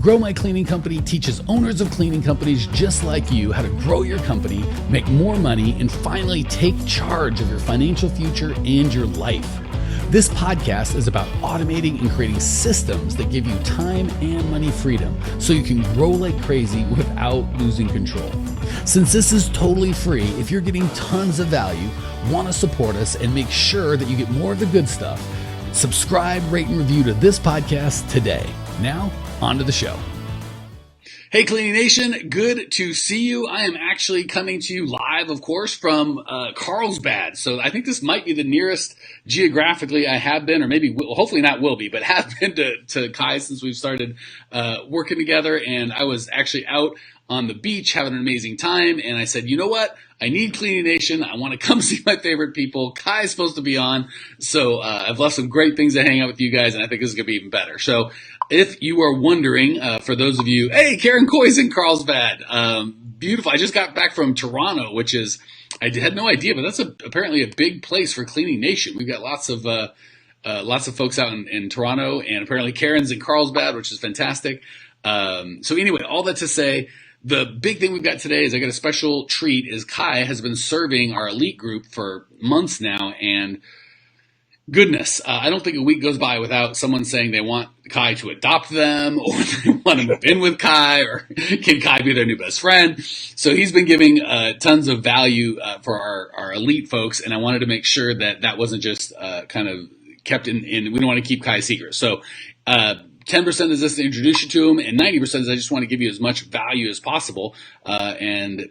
Grow My Cleaning Company teaches owners of cleaning companies just like you how to grow your company, make more money, and finally take charge of your financial future and your life. This podcast is about automating and creating systems that give you time and money freedom so you can grow like crazy without losing control. Since this is totally free, if you're getting tons of value, want to support us, and make sure that you get more of the good stuff, subscribe, rate, and review to this podcast today. Now, on to the show. Hey, Cleaning Nation, good to see you. I am actually coming to you live, of course, from Carlsbad. So I think this might be the nearest geographically I have been, or maybe hopefully not will be, but have been to Kai since we've started working together. And I was actually out on the beach having an amazing time. And I said, you know what? I need Cleaning Nation. I want to come see my favorite people. Kai is supposed to be on. So I've left some great things to hang out with you guys, and I think this is going to be even better. So if you are wondering, for those of you, hey, Karen Coy's in Carlsbad. Beautiful. I just got back from Toronto, which is, I had no idea, but that's apparently a big place for Cleaning Nation. We've got lots of folks out in Toronto, and apparently Karen's in Carlsbad, which is fantastic. So anyway, all that to say, the big thing we've got today is I got a special treat. Is Kai has been serving our elite group for months now, and goodness, I don't think a week goes by without someone saying they want Kai to adopt them, or they want to move in with Kai, or can Kai be their new best friend? So he's been giving tons of value for our elite folks, and I wanted to make sure that wasn't just kind of kept in. We don't want to keep Kai secret. So 10% is just to introduce you to him, and 90% is I just want to give you as much value as possible. And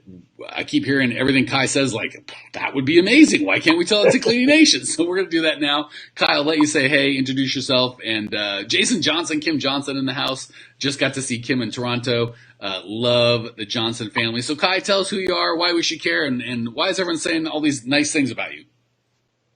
I keep hearing everything Kai says, like, that would be amazing. Why can't we tell it to Cleaning Nation? So we're going to do that now. Kai, I'll let you say hey, introduce yourself. And Jason Johnson, Kim Johnson in the house. Just got to see Kim in Toronto. Love the Johnson family. So Kai, tell us who you are, why we should care, and why is everyone saying all these nice things about you?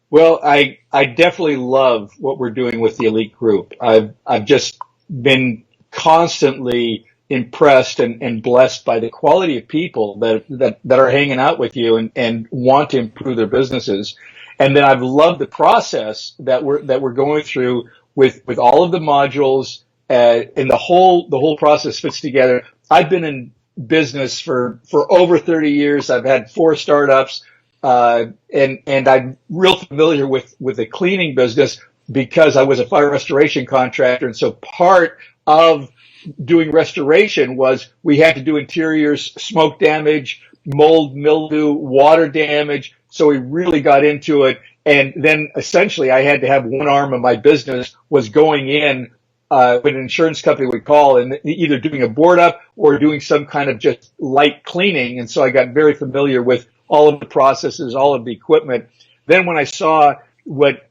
Well, I definitely love what we're doing with the elite group. I've just been constantly impressed and blessed by the quality of people that are hanging out with you and want to improve their businesses. And then I've loved the process that we're going through with all of the modules, and the whole process fits together. I've been in business for over 30 years. I've had 4 startups. And I'm real familiar with the cleaning business because I was a fire restoration contractor. And so part of doing restoration was we had to do interiors, smoke damage, mold, mildew, water damage. So we really got into it. And then essentially I had to have one arm of my business was going in, when an insurance company would call and either doing a board up or doing some kind of just light cleaning. And so I got very familiar with all of the processes, all of the equipment. Then when I saw what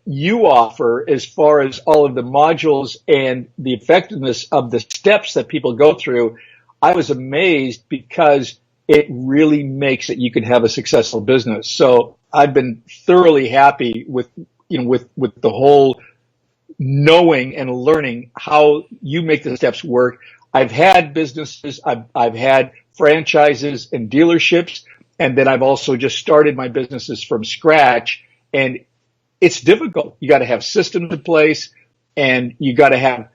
you offer as far as all of the modules and the effectiveness of the steps that people go through, I was amazed because it really makes it you can have a successful business. So I've been thoroughly happy with the whole knowing and learning how you make the steps work. I've had businesses, I've had franchises and dealerships, and then I've also just started my businesses from scratch, and it's difficult. You got to have systems in place, and you got to have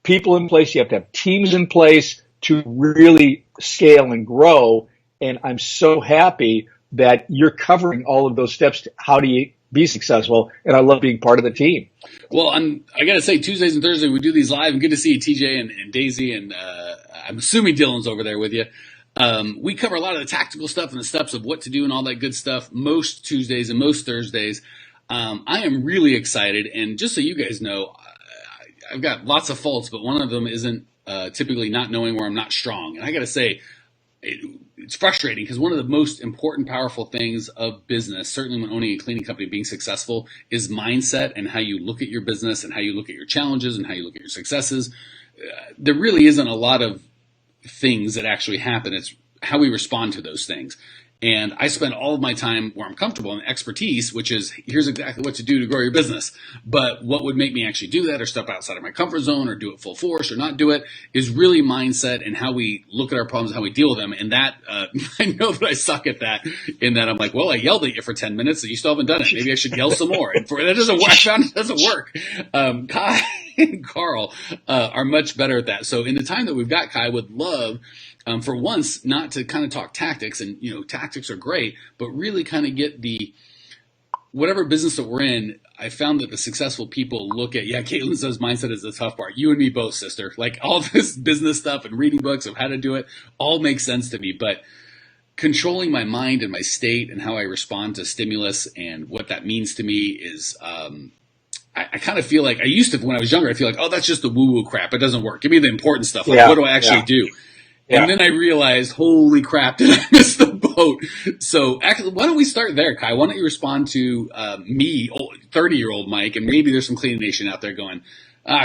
people in place. You have to have teams in place to really scale and grow. And I'm so happy that you're covering all of those steps to how do you be successful, and I love being part of the team. Well, I got to say, Tuesdays and Thursdays we do these live, and good to see you, TJ and Daisy, and I'm assuming Dylan's over there with you. We cover a lot of the tactical stuff and the steps of what to do and all that good stuff most Tuesdays and most Thursdays. I am really excited, and just so you guys know, I've got lots of faults, but one of them isn't typically not knowing where I'm not strong. And I got to say, it's frustrating because one of the most important, powerful things of business, certainly when owning a cleaning company, being successful, is mindset and how you look at your business and how you look at your challenges and how you look at your successes. There really isn't a lot of things that actually happen. It's how we respond to those things. And I spend all of my time where I'm comfortable in expertise, which is here's exactly what to do to grow your business. But what would make me actually do that or step outside of my comfort zone or do it full force or not do it is really mindset and how we look at our problems, how we deal with them. And that, I know that I suck at that in that I'm like, well, I yelled at you for 10 minutes and you still haven't done it. Maybe I should yell some more. And that doesn't work. I found it doesn't work. Kai, and Carl are much better at that. So in the time that we've got, Kai, would love for once not to kind of talk tactics, and tactics are great, but really kind of get the whatever business that we're in. I found that the successful people look at, Caitlin says mindset is the tough part. You and me both, sister. Like all this business stuff and reading books of how to do it all makes sense to me, but controlling my mind and my state and how I respond to stimulus and what that means to me is, I kind of feel like I used to, when I was younger, I feel like, oh, that's just the woo-woo crap. It doesn't work. Give me the important stuff. Like, what do I actually do? Yeah. And then I realized, holy crap, did I miss the boat? So actually, why don't we start there, Kai? Why don't you respond to me, 30-year-old Mike, and maybe there's some Cleaning Nation out there going,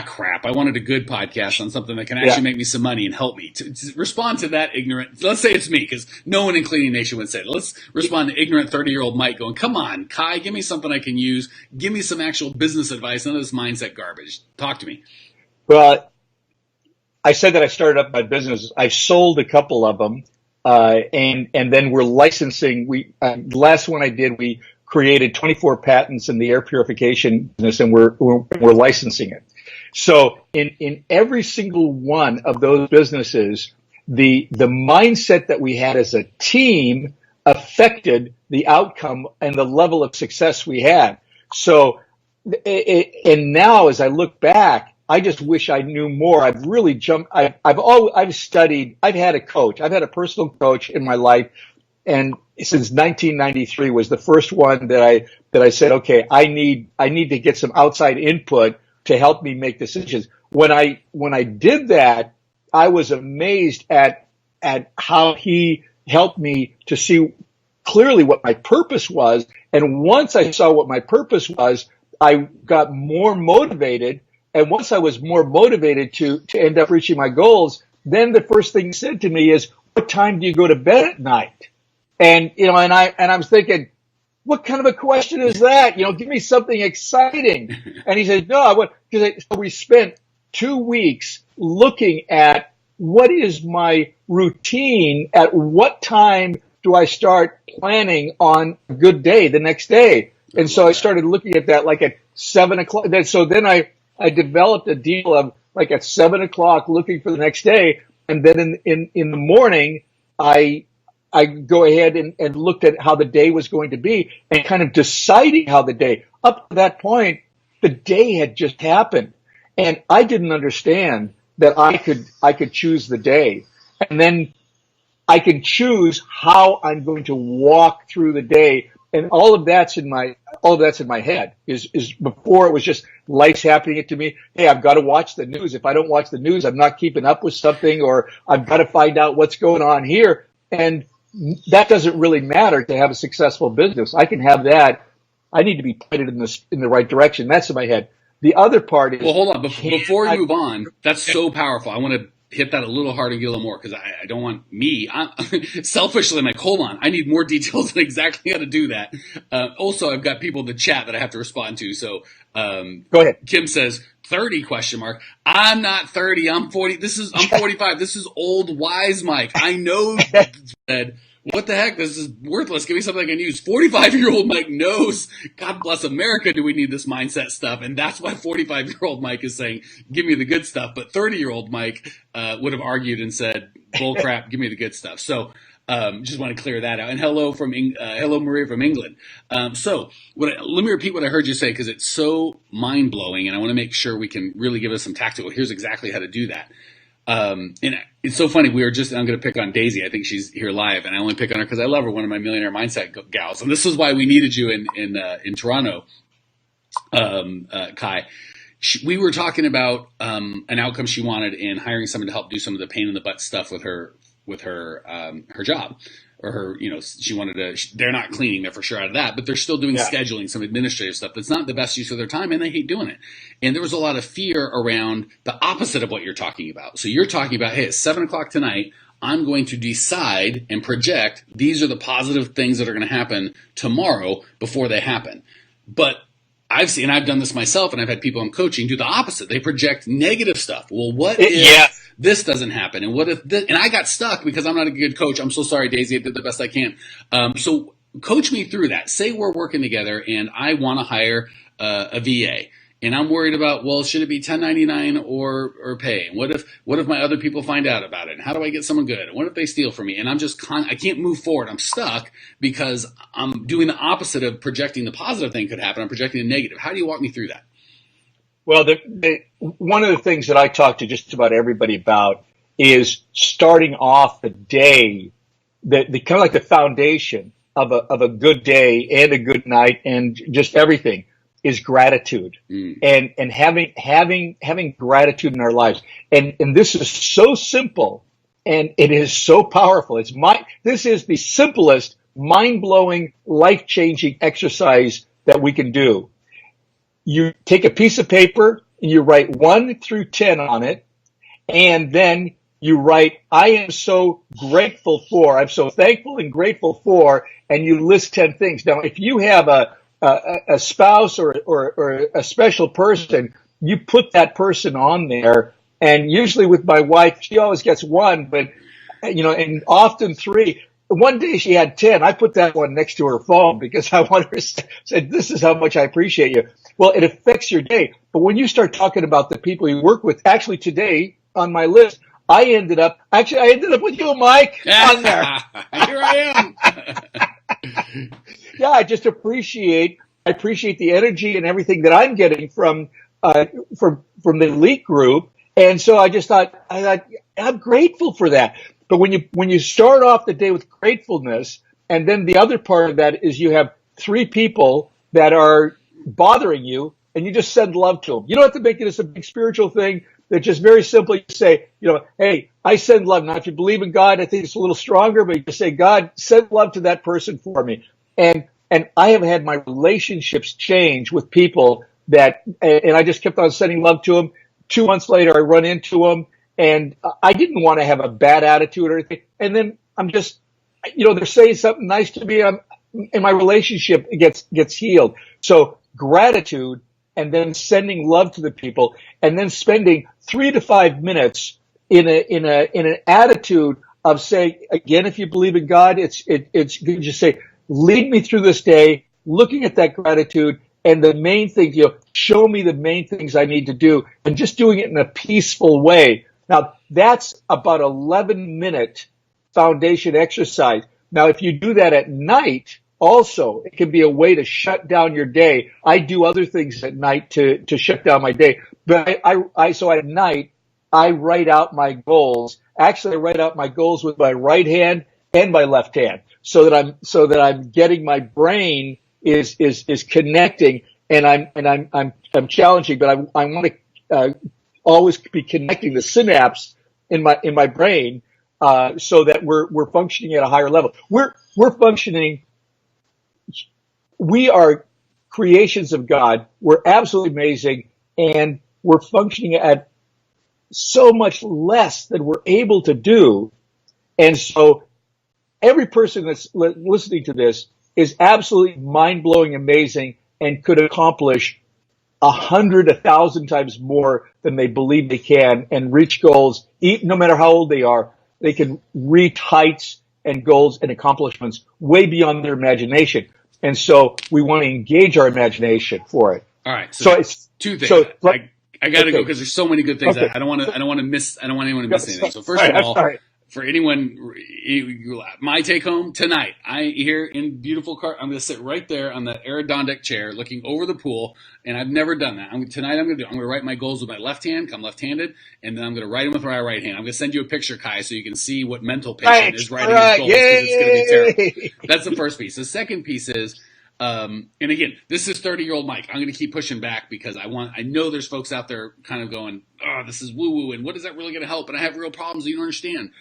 crap, I wanted a good podcast on something that can actually make me some money and help me. To respond to that ignorant, let's say it's me, because no one in Cleaning Nation would say it. Let's respond to ignorant 30-year-old Mike going, come on, Kai, give me something I can use. Give me some actual business advice, none of this mindset garbage. Talk to me. Well, I said that I started up my business. I've sold a couple of them, and then we're licensing. Last one I did, we created 24 patents in the air purification business, and we're licensing it. So in every single one of those businesses, the mindset that we had as a team affected the outcome and the level of success we had. So, and now as I look back, I just wish I knew more. I've really jumped. I've studied. I've had a coach. I've had a personal coach in my life, and since 1993 was the first one that I said, okay, I need to get some outside input to help me make decisions. When I did that, I was amazed at how he helped me to see clearly what my purpose was. And once I saw what my purpose was, I got more motivated. And once I was more motivated to end up reaching my goals, then the first thing he said to me is, what time do you go to bed at night? And, and I was thinking, what kind of a question is that? Give me something exciting. And he said, no, so we spent 2 weeks looking at what is my routine, at what time do I start planning on a good day the next day. And so I started looking at that like at 7 o'clock. So then I developed a deal of like at 7 o'clock looking for the next day. And then in the morning, I go ahead and looked at how the day was going to be and kind of deciding how the day, up to that point, the day had just happened. And I didn't understand that I could choose the day. And then I can choose how I'm going to walk through the day. And all of that's in my head. Is before it was just life's happening to me. Hey, I've got to watch the news. If I don't watch the news, I'm not keeping up with something, or I've got to find out what's going on here. And that doesn't really matter to have a successful business. I can have that. I need to be pointed in the right direction. That's in my head. The other part is, well, hold on. Before we move on, that's so powerful. I want to hit that a little harder and get a little more, because I don't want selfishly, I'm like, hold on, I need more details on exactly how to do that. Also, I've got people in the chat that I have to respond to. So go ahead. Kim says 30 ? I'm not 30. I'm 40. I'm 45. This is old wise Mike. I know. Said, what the heck? This is worthless. Give me something I can use. 45-year-old Mike knows. God bless America. Do we need this mindset stuff? And that's why 45-year-old Mike is saying, give me the good stuff. But 30-year-old Mike would have argued and said, bull crap, give me the good stuff. So just want to clear that out. And hello Maria from England. So let me repeat what I heard you say, because it's so mind blowing, and I want to make sure we can really give us some tactical. Here's exactly how to do that. And it's so funny. I'm going to pick on Daisy. I think she's here live, and I only pick on her because I love her, one of my Millionaire Mindset gals. And this is why we needed you in Toronto, Kai. We were talking about an outcome she wanted in hiring someone to help do some of the pain in the butt stuff with her job, or her, she wanted to, they're not cleaning, they're for sure out of that, but they're still doing scheduling, some administrative stuff that's not the best use of their time, and they hate doing it. And there was a lot of fear around the opposite of what you're talking about. So you're talking about, hey, it's 7 o'clock tonight, I'm going to decide and project these are the positive things that are going to happen tomorrow before they happen. But I've done this myself, and I've had people I'm coaching do the opposite. They project negative stuff. Well, what if this doesn't happen? And what if this? And I got stuck because I'm not a good coach. I'm so sorry, Daisy. I did the best I can. So coach me through that. Say we're working together, and I want to hire a VA. and I'm worried about, well, should it be 1099 or pay? And what if my other people find out about it? And how do I get someone good? And what if they steal from me? And I'm just I can't move forward. I'm stuck because I'm doing the opposite of projecting the positive thing could happen. I'm projecting the negative. How do you walk me through that? Well, one of the things that I talk to just about everybody about is starting off the day, the kind of like the foundation of a good day and a good night and just everything is gratitude. And having gratitude in our lives. And this is so simple and it is so powerful. This is the simplest, mind-blowing, life-changing exercise that we can do. You take a piece of paper and you write 1 through 10 on it, and then you write, I am so grateful for, I'm so thankful and grateful for, and you list 10 things. Now, if you have a spouse or a special person, you put that person on there, and usually with my wife, she always gets 1, but, and often 3. One day she had 10. I put that one next to her phone because I want her to say, this is how much I appreciate you. Well, it affects your day. But when you start talking about the people you work with, actually today on my list, I ended up with you, Mike, on there. Here I am. Yeah, I just appreciate the energy and everything that I'm getting from the elite group. And so I thought, I'm grateful for that. But when you start off the day with gratefulness, and then the other part of that is you have 3 people that are bothering you, and you just send love to them. You don't have to make this a big spiritual thing. That just very simply say, hey, I send love. Now, if you believe in God, I think it's a little stronger, but you just say, God, send love to that person for me. And I have had my relationships change with people and I just kept on sending love to them. 2 months later, I run into them. And I didn't want to have a bad attitude or anything. And then I'm just, they're saying something nice to me, and my relationship gets healed. So gratitude, and then sending love to the people, and then spending 3 to 5 minutes in an attitude of saying, again, if you believe in God, it's good to say, lead me through this day, looking at that gratitude, and the main thing, show me the main things I need to do, and just doing it in a peaceful way. Now, that's about 11-minute foundation exercise. Now, if you do that at night, also, it can be a way to shut down your day. I do other things at night to shut down my day. But so at night, I write out my goals. Actually, I write out my goals with my right hand and my left hand so that I'm getting my brain is connecting, and I'm challenging, but I want to always be connecting the synapse in my brain, so that we're functioning at a higher level. We're functioning. We are creations of God. We're absolutely amazing, and we're functioning at so much less than we're able to do. And so every person that's listening to this is absolutely mind-blowing, amazing, and could accomplish 100, 1,000 times more than they believe they can, and reach goals. No matter how old they are, they can reach heights and goals and accomplishments way beyond their imagination. And so we want to engage our imagination for it. All right. So it's 2 things. So, I got to go because there's so many good things. Okay. I don't want anyone to miss anything. So first of all, for anyone, my take home tonight, here in beautiful car, I'm going to sit right there on the aerodontic chair looking over the pool, and I've never done that. I'm going to write my goals with my left hand, I'm left-handed, and then I'm going to write them with my right hand. I'm going to send you a picture, Kai, so you can see what mental patient is writing his goals, because it's going to be terrible. That's the first piece. The second piece is, and again, this is 30-year-old Mike. I'm going to keep pushing back because I know there's folks out there kind of going, oh, this is woo-woo, and what is that really going to help? And I have real problems that you don't understand.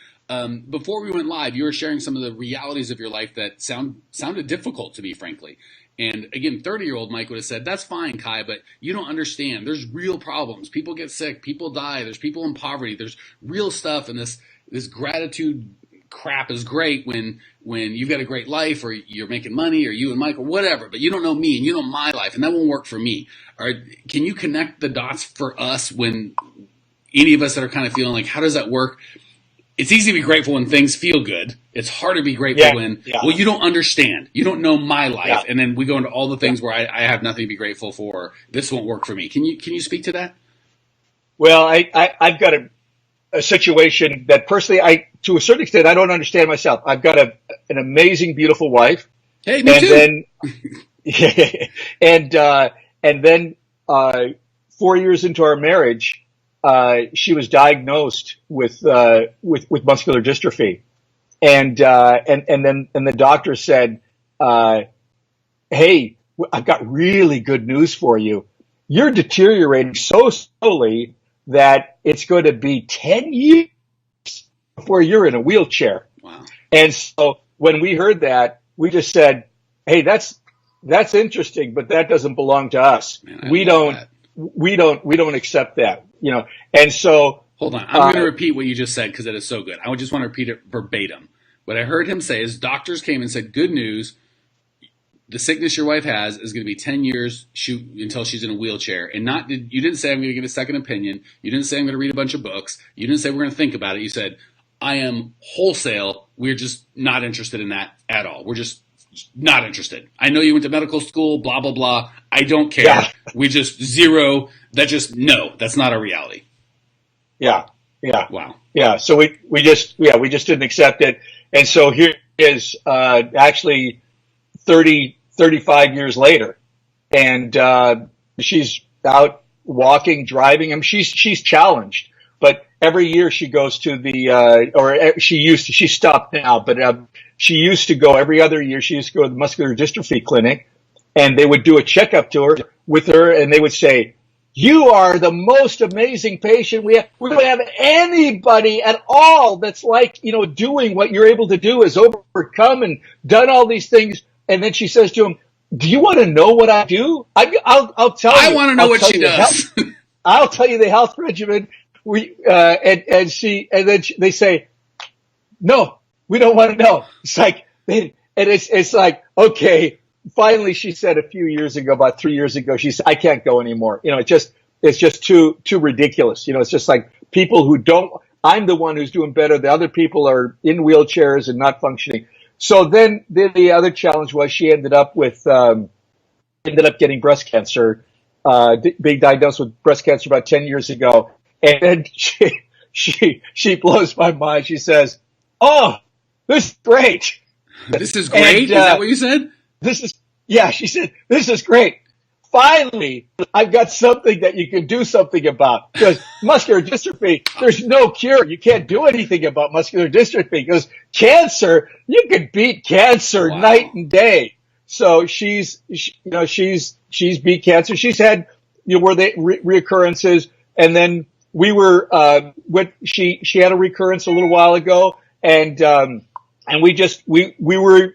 Before we went live, you were sharing some of the realities of your life that sounded difficult to me, frankly. And again, 30-year-old Mike would have said, that's fine, Kai, but you don't understand. There's real problems. People get sick. People die. There's people in poverty. There's real stuff. And this gratitude crap is great when you've got a great life, or you're making money, or you and Mike, or whatever, but you don't know me and you know my life, and that won't work for me. Can you connect the dots for us when any of us that are kind of feeling like, how does that work? it's easy to be grateful when things feel good. It's hard to be grateful when, well, you don't understand. You don't know my life. Yeah. And then we go into all the things where I have nothing to be grateful for. This won't work for me. Can you speak to that? Well, I've got a situation that personally, to a certain extent, I don't understand myself. I've got an amazing, beautiful wife. Hey, me too. And then 4 years into our marriage, she was diagnosed with muscular dystrophy, and then the doctor said, "Hey, I've got really good news for you. You're deteriorating so slowly that it's going to be 10 years before you're in a wheelchair." Wow! And so when we heard that, we just said, "Hey, that's interesting, but that doesn't belong to us. Man, we don't accept that." And so hold on, I'm going to repeat what you just said because it is so good. I just want to repeat it verbatim. What I heard him say is doctors came and said, "Good news, the sickness your wife has is going to be 10 years until she's in a wheelchair." And you didn't say I'm going to get a second opinion. You didn't say I'm going to read a bunch of books. You didn't say we're going to think about it. You said, I am wholesale. We're just not interested in that at all. We're just not interested. I know you went to medical school, blah, blah, blah. I don't care. Yeah. We just zero. No, that's not our reality. Yeah. Wow. Yeah. So we just didn't accept it. And so here is, actually 35 years later, and, she's out walking, driving. I mean, she's challenged, but every year she goes to she stopped now, but, she used to go every other year. She used to go to the muscular dystrophy clinic, and they would do a checkup with her, and they would say, "You are the most amazing patient we have. We don't have anybody at all that's like, doing what you're able to do, has overcome and done all these things." And then she says to him, "Do you want to know what I do? I'll tell you. I want to know what she does. I'll tell you the health regimen." They say, "No, we don't want to know." It's like, it's like, okay. Finally, she said about 3 years ago, she said, "I can't go anymore. It's just too ridiculous. It's just like people who don't, I'm the one who's doing better. The other people are in wheelchairs and not functioning." So then the other challenge was she ended up getting breast cancer, being diagnosed with breast cancer about 10 years ago. And then she blows my mind. She says, "Oh, this is great." This is great? Is that what you said? She said, "This is great. Finally, I've got something that you can do something about." Because muscular dystrophy, there's no cure. You can't do anything about muscular dystrophy because cancer, you can beat cancer night and day. So she's beat cancer. She's had, reoccurrences. And then we were, she had a recurrence a little while ago. And we were,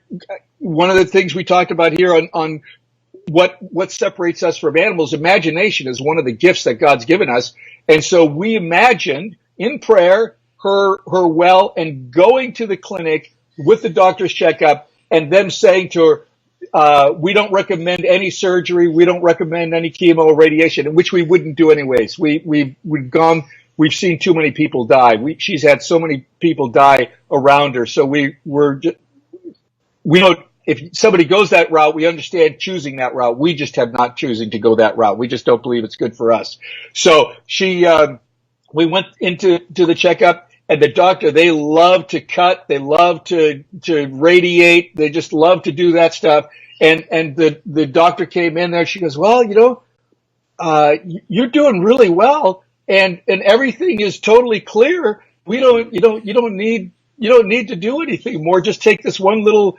one of the things we talked about here on what separates us from animals, imagination is one of the gifts that God's given us. And so we imagined in prayer her well and going to the clinic with the doctor's checkup and them saying to her, "We don't recommend any surgery. We don't recommend any chemo or radiation," which we wouldn't do anyways. We've seen too many people die. She's had so many people die around her. So we don't, if somebody goes that route, we understand choosing that route. We just have not choosing to go that route. We just don't believe it's good for us. So we went into the checkup, and the doctor, they love to cut. They love to radiate. They just love to do that stuff. And the doctor came in there. She goes, "Well, you're doing really well. And everything is totally clear. You don't need to do anything more. Just take this one little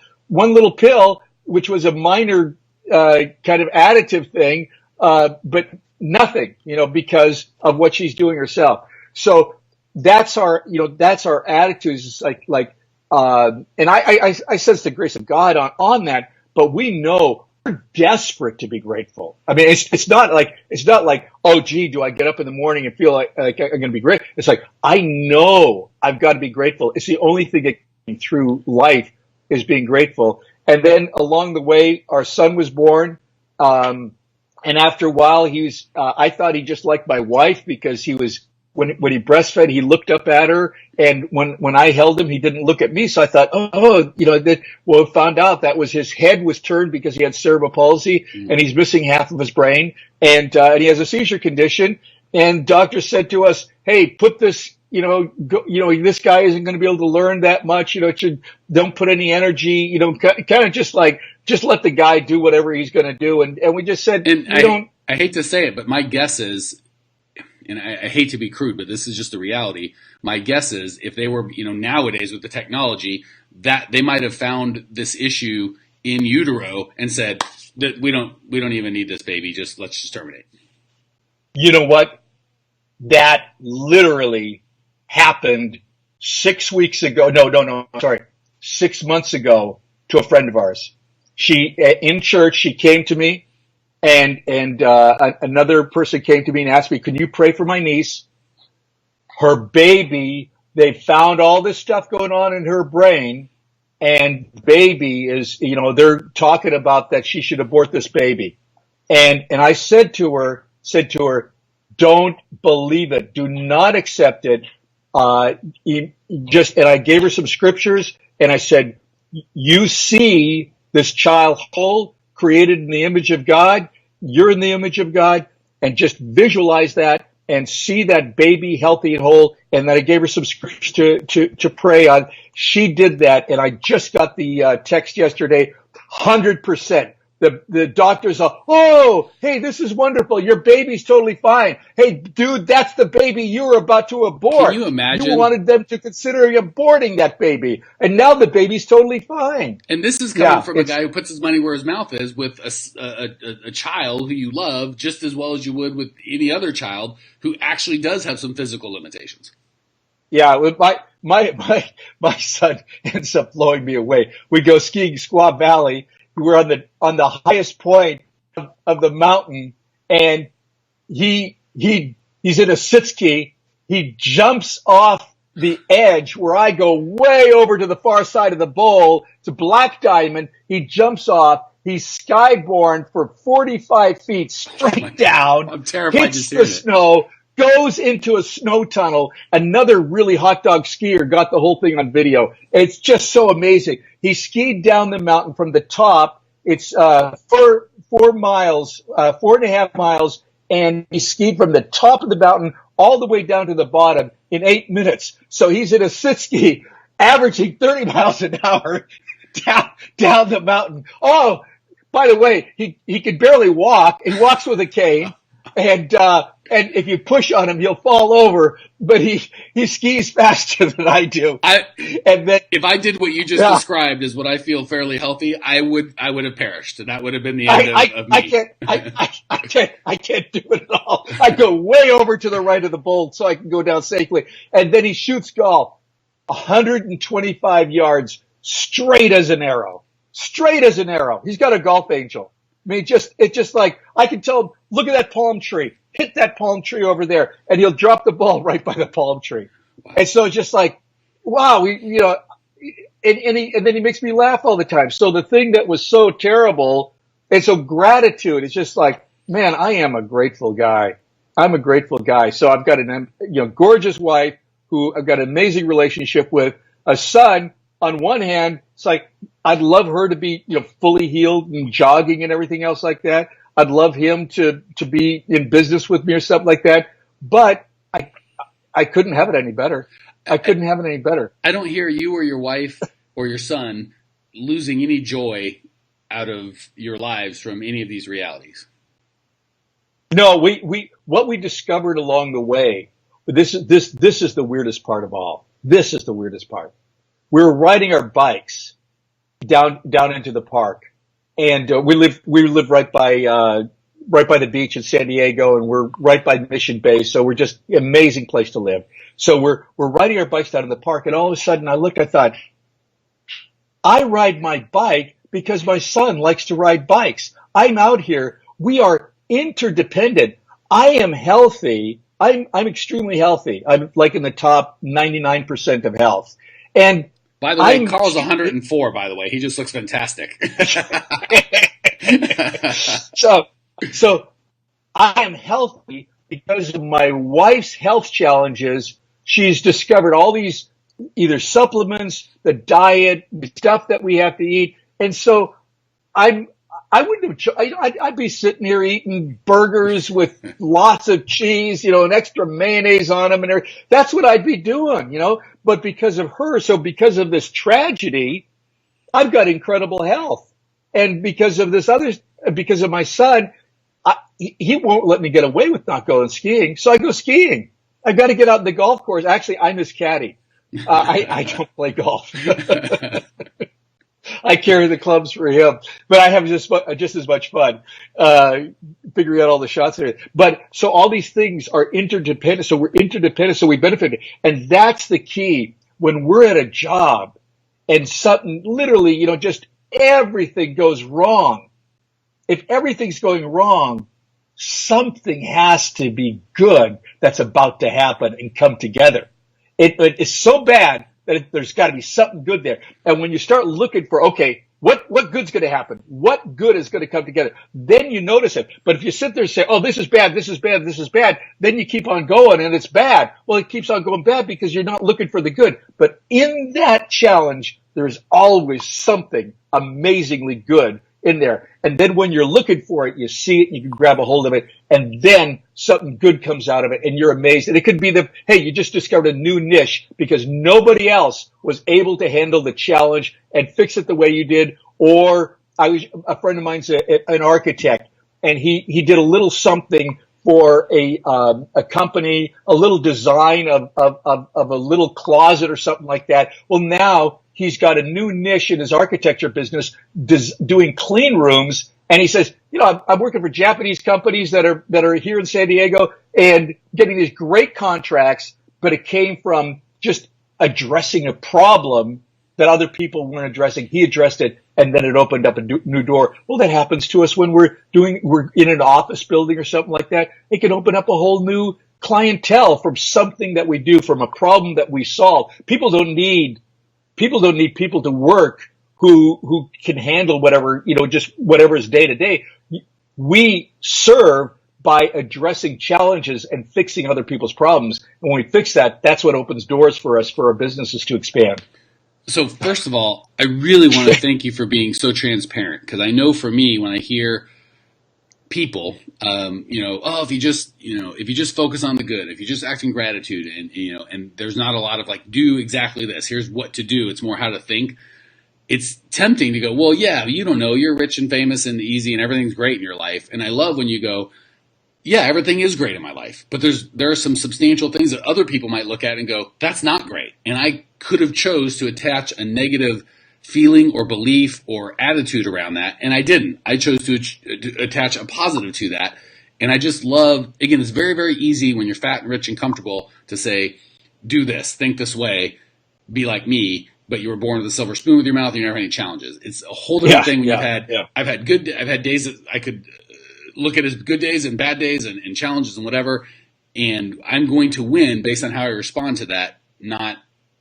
pill," which was a minor, kind of additive thing, but nothing, because of what she's doing herself. So that's our attitude. It's and I sense the grace of God on that, but we know we're desperate to be grateful. I mean, it's not like, "Oh, gee, do I get up in the morning and feel like I'm going to be great?" It's like, I know I've got to be grateful. It's the only thing that gets me through life is being grateful. And then along the way, our son was born. And after a while, I thought he just liked my wife because he was when he breastfed, he looked up at her, and when I held him, he didn't look at me. So I thought, found out that was his head was turned because he had cerebral palsy, and he's missing half of his brain, and he has a seizure condition. And doctors said to us, "Hey, put this." This guy isn't going to be able to learn that much. Don't put any energy. Kind of just let the guy do whatever he's going to do. And we just said, I hate to say it, but my guess is, and I hate to be crude, but this is just the reality. My guess is if they were, nowadays with the technology, that they might have found this issue in utero and said that we don't even need this baby. Let's just terminate. You know what? That literally happened 6 weeks ago. No, sorry. 6 months ago to a friend of ours. In church, she came to me and another person came to me and asked me, "Can you pray for my niece? Her baby, they found all this stuff going on in her brain, and baby is, they're talking about that she should abort this baby." And I said to her, "Don't believe it. Do not accept it. And I gave her some scriptures, and I said, you see this child whole, created in the image of God. You're in the image of God, and just visualize that and see that baby healthy and whole." And then I gave her some scriptures to pray on. She did that, and I just got the text yesterday, 100%. The doctors are, "Oh, hey, this is wonderful. Your baby's totally fine. Hey, dude, that's the baby you were about to abort. Can you imagine? You wanted them to consider aborting that baby, and now the baby's totally fine." And this is coming from a guy who puts his money where his mouth is with a child who you love just as well as you would with any other child who actually does have some physical limitations. Yeah, with my son ends up blowing me away. We go skiing Squaw Valley. We're on the highest point of the mountain, and he's in a sit ski. He jumps off the edge where I go way over to the far side of the bowl. It's a black diamond. He jumps off. He's skyborne for 45 feet straight down. I'm terrified hits the snow, goes into a snow tunnel. Another really hot dog skier got the whole thing on video. It's just so amazing. He skied down the mountain from the top. It's 4 miles, 4.5 miles, and he skied from the top of the mountain all the way down to the bottom in 8 minutes. So he's in a sit ski, averaging 30 miles an hour down the mountain. Oh, by the way, he could barely walk. He walks with a cane, and if you push on him, he'll fall over, but he skis faster than I do. And then if I did what you just described as what I feel fairly healthy, I would have perished. That would have been the end of me. I can't do it at all. I go way over to the right of the bowl so I can go down safely. And then he shoots golf 125 yards straight as an arrow. Straight as an arrow. He's got a golf angel. I mean, it's just like, I can tell him, look at that palm tree. Hit that palm tree over there. And he'll drop the ball right by the palm tree. Wow. And so it's just like, wow, and then he makes me laugh all the time. So the thing that was so terrible, and so gratitude, it's just like, man, I am a grateful guy. I'm a grateful guy. So I've got gorgeous wife who I've got an amazing relationship with, a son. On one hand, it's like, I'd love her to be, fully healed and jogging and everything else like that. I'd love him to be in business with me or something like that. But I couldn't have it any better. I couldn't have it any better. I don't hear you or your wife or your son losing any joy out of your lives from any of these realities. No, what we discovered along the way, this is the weirdest part of all. This is the weirdest part. We were riding our bikes down into the park, and we live right by the beach in San Diego, and we're right by Mission Bay, so we're just an amazing place to live. So we're riding our bikes down in the park, and all of a sudden I thought, I ride my bike because my son likes to ride bikes. I'm out here. We are interdependent. I am healthy. I'm extremely healthy. I'm like in the top 99% of health. And by the way, Carl's 104, by the way. He just looks fantastic. So I am healthy, because of my wife's health challenges, she's discovered all these either supplements, the diet, the stuff that we have to eat. And so I'm, I wouldn't have, I'd be sitting here eating burgers with lots of cheese, and extra mayonnaise on them and everything. That's what I'd be doing. But because of her, so because of this tragedy, I've got incredible health. And because of because of my son, he won't let me get away with not going skiing. So I go skiing. I've got to get out in the golf course. Actually, I'm his caddy. I don't play golf. I carry the clubs for him, but I have just as much fun figuring out all the shots there. But so all these things are interdependent. So we're interdependent. So we benefit, and that's the key when we're at a job and something literally, just everything goes wrong. If everything's going wrong, something has to be good that's about to happen and come together. It's so bad that there's got to be something good there. And when you start looking for, okay, what good's going to happen? What good is going to come together? Then you notice it. But if you sit there and say, oh, this is bad, this is bad, this is bad, then you keep on going and it's bad. Well, it keeps on going bad because you're not looking for the good. But in that challenge, there's always something amazingly good in there. And then when you're looking for it, you see it, you can grab a hold of it, and then something good comes out of it, and you're amazed. And it could be hey, you just discovered a new niche because nobody else was able to handle the challenge and fix it the way you did. Or a friend of mine's an architect, and he did a little something for a company, a little design of a little closet or something like that. Well, now he's got a new niche in his architecture business, doing clean rooms. And he says, I'm working for Japanese companies that are here in San Diego and getting these great contracts, but it came from just addressing a problem that other people weren't addressing. He addressed it, and then it opened up a new door. Well, that happens to us when we're in an office building or something like that. It can open up a whole new clientele from something that we do, from a problem that we solve. People don't need people to work who can handle whatever, just whatever is day to day. We serve by addressing challenges and fixing other people's problems. And when we fix that, that's what opens doors for us, for our businesses to expand. So first of all, I really want to thank you for being so transparent, because I know for me, when I hear people, if you just focus on the good, if you just act in gratitude, and there's not a lot of do exactly this, here's what to do. It's more how to think. It's tempting to go, well, yeah, you don't know, you're rich and famous and easy and everything's great in your life. And I love when you go, yeah, everything is great in my life, but there are some substantial things that other people might look at and go, that's not great. And I could have chose to attach a negative feeling or belief or attitude around that, and I didn't. I chose to attach a positive to that. And I just love, again, it's very, very easy when you're fat and rich and comfortable to say, do this, think this way, be like me, but you were born with a silver spoon with your mouth and you never had any challenges. It's a whole different thing when I've had days that I could look at as good days and bad days and challenges and whatever, and I'm going to win based on how I respond to that, not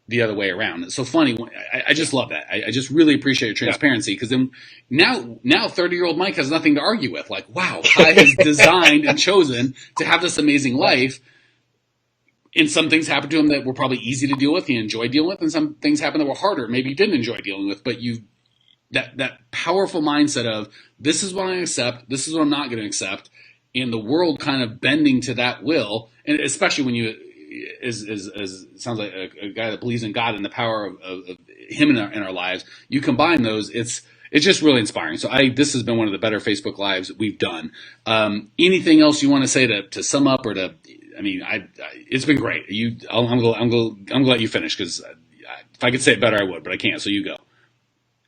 the other way around. It's so funny. I just love that. I just really appreciate your transparency, because then now 30-year-old Mike has nothing to argue with. Wow, Kai has designed and chosen to have this amazing life. And some things happened to him that were probably easy to deal with, he enjoyed dealing with, and some things happened that were harder, maybe he didn't enjoy dealing with. But that powerful mindset of, this is what I'm going to accept, this is what I'm not going to accept, and the world kind of bending to that will, and especially when you sounds like a guy that believes in God and the power of Him in our lives. You combine those, it's just really inspiring. So this has been one of the better Facebook Lives we've done. Anything else you want to say to sum up, or to? I mean, it's been great. I'm going to let you finish, because if I could say it better, I would, but I can't. So you go.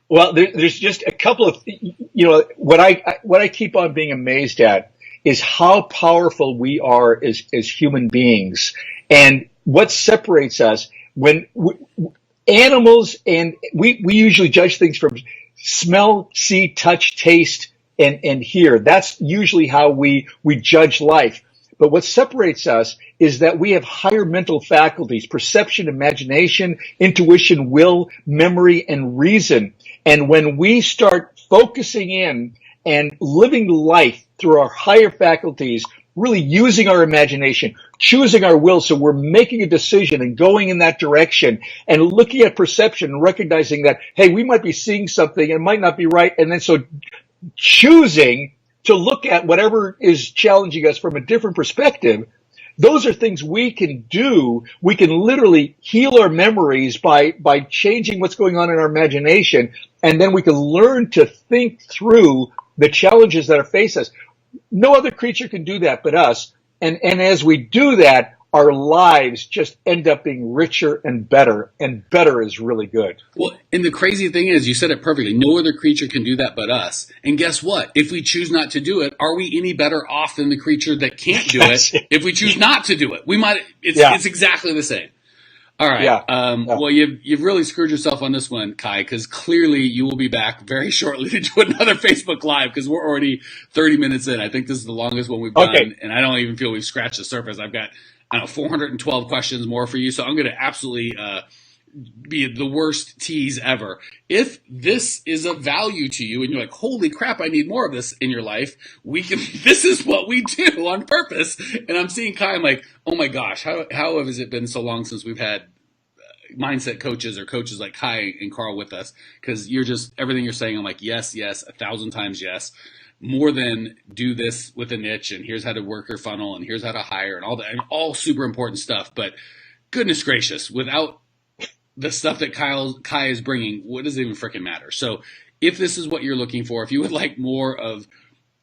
Well, there's just a couple of, what I keep on being amazed at is how powerful we are as human beings. And what separates us when animals, and we usually judge things from smell, see, touch, taste, and hear. That's usually how we judge life. But what separates us is that we have higher mental faculties: perception, imagination, intuition, will, memory, and reason. And when we start focusing in and living life through our higher faculties, really using our imagination, choosing our will. So we're making a decision and going in that direction and looking at perception and recognizing that, hey, we might be seeing something and it might not be right. And then so choosing to look at whatever is challenging us from a different perspective. Those are things we can do. We can literally heal our memories by changing what's going on in our imagination. And then we can learn to think through the challenges that face us. No other creature can do that but us. And as we do that, our lives just end up being richer and better is really good. Well, and the crazy thing is, you said it perfectly. No other creature can do that but us. And guess what? If we choose not to do it, are we any better off than the creature that can't do it if we choose not to do it? We might. It's exactly the same. All right. Yeah. Well, you've really screwed yourself on this one, Kai, because clearly you will be back very shortly to do another Facebook Live because we're already 30 minutes in. I think this is the longest one we've done, and I don't even feel we've scratched the surface. I've got 412 questions more for you, so I'm going to absolutely be the worst tease ever. If this is of value to you and you're like, holy crap, I need more of this in your life, this is what we do on purpose. And I'm seeing Kai, I'm like, oh my gosh, how has it been so long since we've had mindset coaches or coaches like Kai and Carl with us? Because everything you're saying, I'm like, yes, 1,000 times yes. More than do this with a niche and here's how to work your funnel and here's how to hire and all that, and all super important stuff. But goodness gracious, without the stuff that Kai is bringing, what does it even freaking matter? So if this is what you're looking for, if you would like more of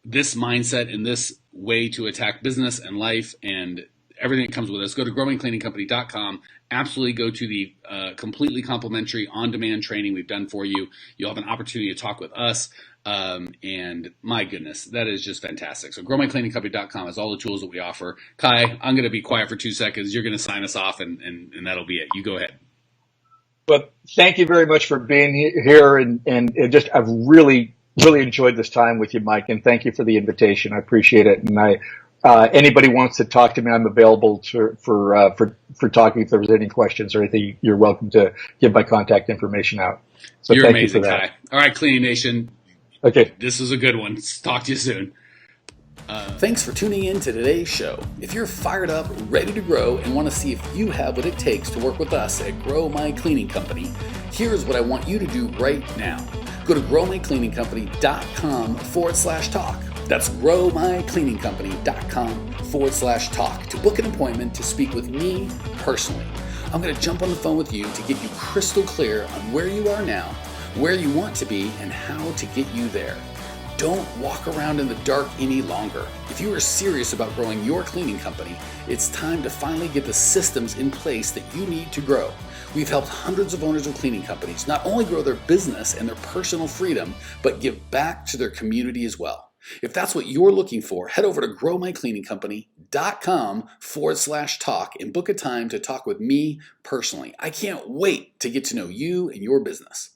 this mindset and this way to attack business and life and everything that comes with us, go to growingcleaningcompany.com. Absolutely go to the completely complimentary on-demand training we've done for you. You'll have an opportunity to talk with us. And my goodness, that is just fantastic. So growmycleaningcompany.com has all the tools that we offer. Kai, I'm going to be quiet for 2 seconds. You're going to sign us off and that'll be it. You go ahead. But thank you very much for being here. And I've really enjoyed this time with you, Mike. And thank you for the invitation. I appreciate it. And anybody wants to talk to me, I'm available for talking. If there's any questions or anything, you're welcome to give my contact information out. So you're thank amazing, you for that. Kai. All right, Cleaning Nation. Okay. This is a good one. Talk to you soon. Thanks for tuning in to today's show. If you're fired up, ready to grow, and want to see if you have what it takes to work with us at Grow My Cleaning Company, here's what I want you to do right now. Go to growmycleaningcompany.com/talk. That's growmycleaningcompany.com/talk to book an appointment to speak with me personally. I'm going to jump on the phone with you to get you crystal clear on where you are now, where you want to be, and how to get you there. Don't walk around in the dark any longer. If you are serious about growing your cleaning company, it's time to finally get the systems in place that you need to grow. We've helped hundreds of owners of cleaning companies not only grow their business and their personal freedom, but give back to their community as well. If that's what you're looking for, head over to growmycleaningcompany.com/talk and book a time to talk with me personally. I can't wait to get to know you and your business.